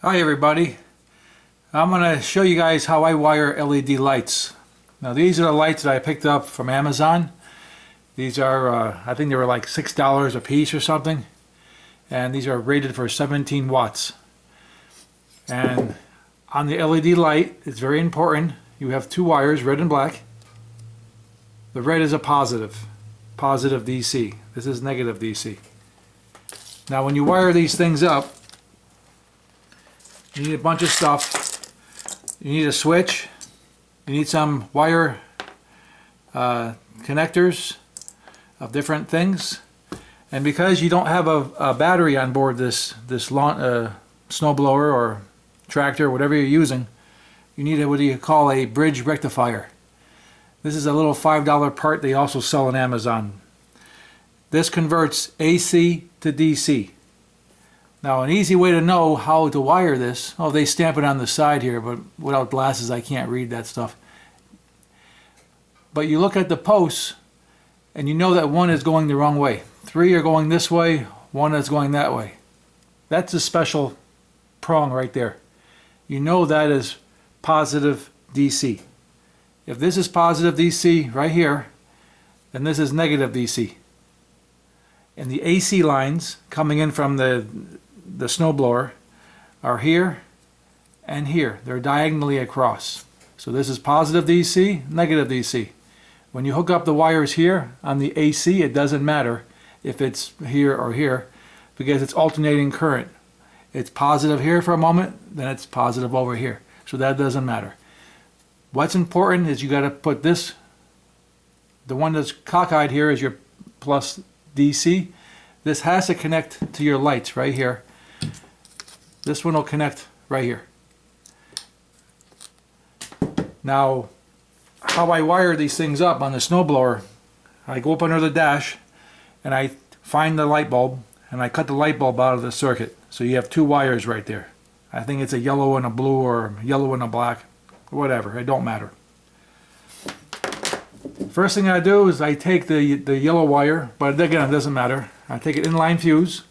Hi everybody. I'm going to show you guys how I wire LED lights. Now these are the lights that I picked up from Amazon. These are, I think they were like $6 a piece or something. And these are rated for 17 watts. And on the LED light, it's very important. You have two wires, red and black. The red is a positive DC. This is negative DC. Now when you wire these things up, you need a bunch of stuff. You need a switch. You need some wire connectors of different things. And because you don't have a battery on board this snowblower or tractor, whatever you're using, you need what you call a bridge rectifier. This is a little $5 part they also sell on Amazon. This converts AC to DC. Now an easy way to know how to wire this, oh, they stamp it on the side here, but without glasses I can't read that stuff. But you look at the posts and you know that one is going the wrong way. Three are going this way, one is going that way. That's a special prong right there. You know that is positive DC. If this is positive DC right here, then this is negative DC. And the AC lines coming in from the snowblower are here and here. They're diagonally across. So this is positive DC, negative DC. When you hook up the wires here on the AC, it doesn't matter if it's here or here because it's alternating current. It's positive here for a moment, then it's positive over here. So that doesn't matter. What's important is you got to put this, the one that's cockeyed here is your plus DC. This has to connect to your lights right here. This one will connect right here. Now, how I wire these things up on the snowblower, I go up under the dash and I find the light bulb and I cut the light bulb out of the circuit. So you have two wires right there. I think it's a yellow and a blue or yellow and a black, whatever, it don't matter. First thing I do is I take the yellow wire, but again it doesn't matter. I take an inline fuse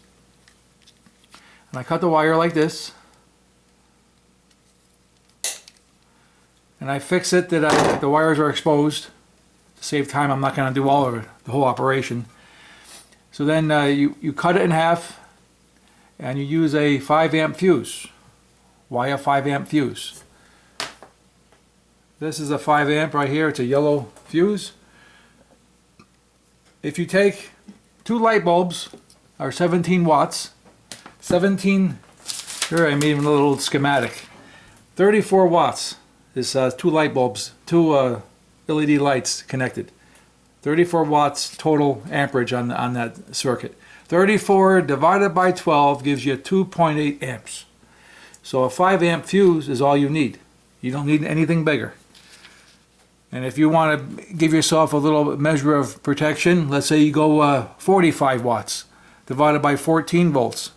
and I cut the wire like this and I fix it that the wires are exposed. To save time, I'm not going to do all of it, the whole operation. So then you cut it in half and you use a 5 amp fuse. Why a 5 amp fuse? This is a 5 amp right here, it's a yellow fuse. If you take two light bulbs, are 17 watts, 17, here I made a little schematic, 34 watts is two light bulbs, two LED lights connected. 34 watts total amperage on that circuit. 34 divided by 12 gives you 2.8 amps. So a 5 amp fuse is all you need. You don't need anything bigger. And if you want to give yourself a little measure of protection, let's say you go 45 watts divided by 14 volts.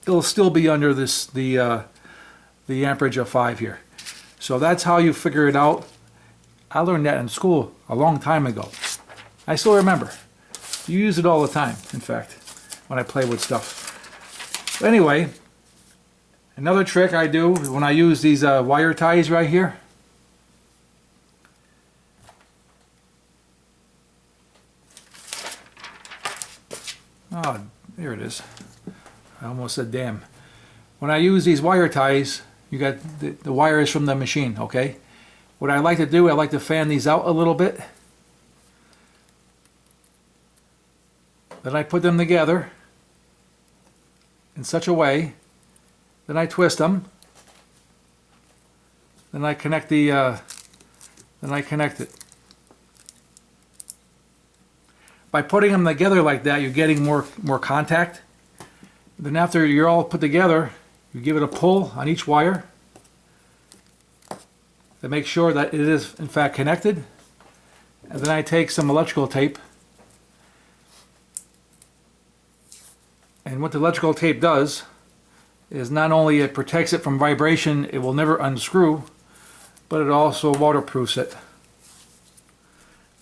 It'll still be under the amperage of 5 here. So that's how you figure it out. I learned that in school a long time ago. I still remember. You use it all the time, in fact, when I play with stuff. But anyway, another trick I do when I use these wire ties right here. Oh, there it is. I almost said damn. When I use these wire ties, you got the wires from the machine, okay? What I like to do, I like to fan these out a little bit. Then I put them together in such a way, then I twist them, then I connect it. By putting them together like that, you're getting more contact. Then after you're all put together, you give it a pull on each wire to make sure that it is in fact connected. And then I take some electrical tape. And what the electrical tape does is not only it protects it from vibration, it will never unscrew, but it also waterproofs it.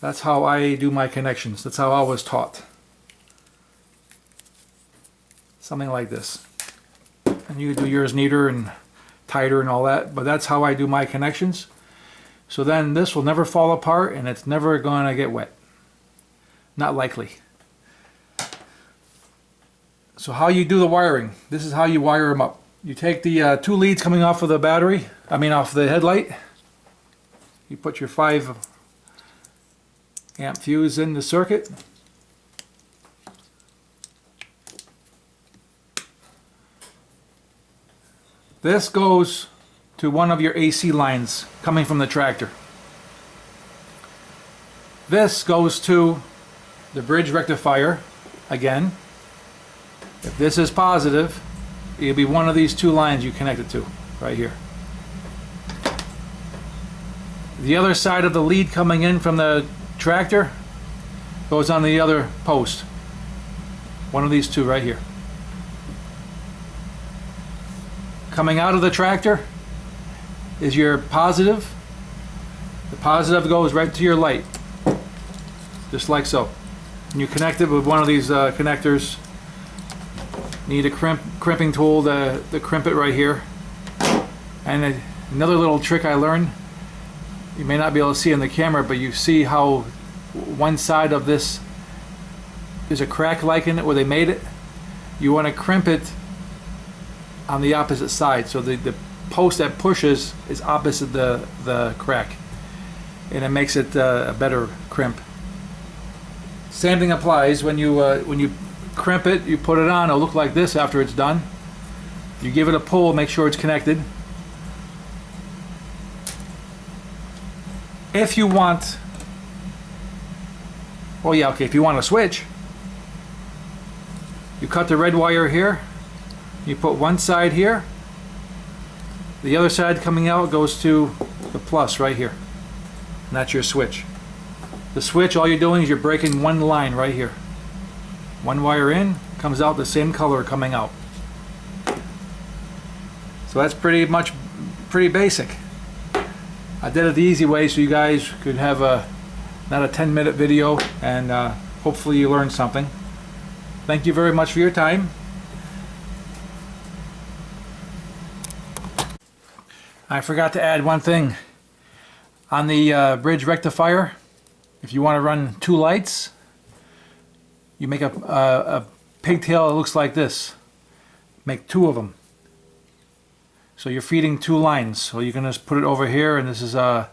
That's how I do my connections. That's how I was taught. Something like this. And you do yours neater and tighter and all that, but that's how I do my connections. So then this will never fall apart and it's never going to get wet. Not likely. So how you do the wiring, this is how you wire them up. You take the 2 leads coming off of the battery, off the headlight. You put your 5 amp fuse in the circuit. This goes to one of your AC lines coming from the tractor. This goes to the bridge rectifier again. If this is positive, it'll be one of these 2 lines you connect it to right here. The other side of the lead coming in from the tractor goes on the other post. One of these 2 right here. Coming out of the tractor is your positive. The positive goes right to your light, just like so. And you connect it with one of these connectors. Need a crimping tool to crimp it right here. And another little trick I learned, you may not be able to see in the camera, but you see how one side of this, there's a crack like in it where they made it. You want to crimp it on the opposite side, so the post that pushes is opposite the crack, and it makes it a better crimp. Same thing applies when you crimp it. You put it on, it'll look like this after it's done. You give it a pull, make sure it's connected. If you want, if you want to switch, you cut the red wire here. You put one side here, the other side coming out goes to the plus right here, and that's your switch. The switch, all you're doing is you're breaking one line right here. One wire in, comes out the same color coming out. So that's pretty basic. I did it the easy way so you guys could have not a 10-minute video, and hopefully you learned something. Thank you very much for your time. I forgot to add one thing. On the bridge rectifier, if you want to run 2 lights, you make a pigtail that looks like this. Make 2 of them. So you're feeding 2 lines. So you can just put it over here, and this is the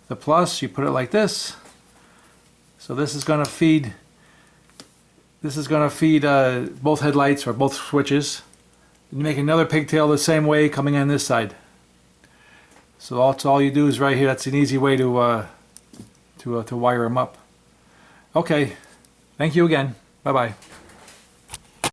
plus. You put it like this. So this is going to feed. This is going to feed both headlights or both switches. You make another pigtail the same way coming on this side. So that's all you do is right here. That's an easy way to wire them up. Okay, thank you again. Bye-bye.